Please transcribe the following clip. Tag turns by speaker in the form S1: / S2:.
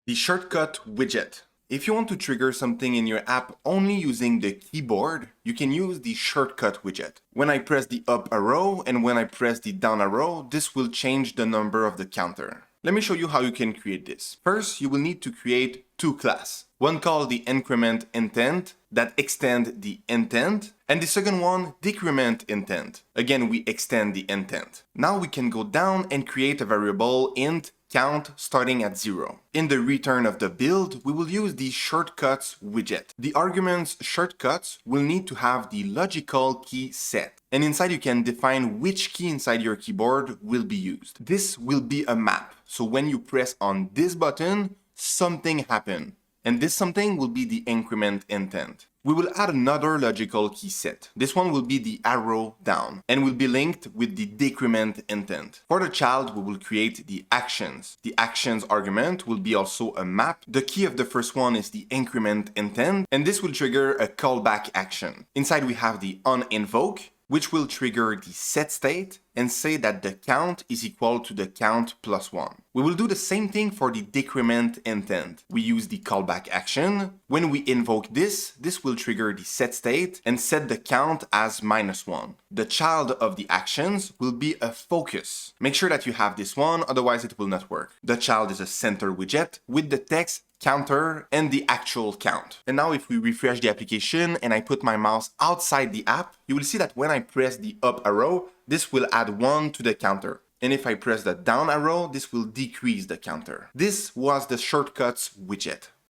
S1: The shortcut widget. If you want to trigger something in your app only using the keyboard, you can use the shortcut widget. When I press the up arrow and when I press the down arrow, this will change the number of the counter. Let me show you how you can create this. First, you will need to create two classes. One called the increment intent that extend the intent, and the second one, decrement intent. Again, we extend the intent. Now we can go down and create a variable int count starting at 0. In the return of the build, we will use the shortcuts widget. The arguments shortcuts will need to have the logical key set. And inside you can define which key inside your keyboard will be used. This will be a map. So when you press on this button, something happens. And this something will be the increment intent. We will add another logical key set. This one will be the arrow down and will be linked with the decrement intent. For the child, we will create the actions. The actions argument will be also a map. The key of the first one is the increment intent, and this will trigger a callback action. Inside we have the onInvoke, which will trigger the set state and say that the count is equal to the count plus 1. We will do the same thing for the decrement intent. We use the callback action. When we invoke this will trigger the set state and set the count as -1. The child of the actions will be a focus. Make sure that you have this one, otherwise it will not work. The child is a center widget with the text counter and the actual count. And now if we refresh the application and I put my mouse outside the app, you will see that when I press the up arrow, this will add 1 to the counter. And if I press the down arrow, this will decrease the counter. This was the shortcuts widget.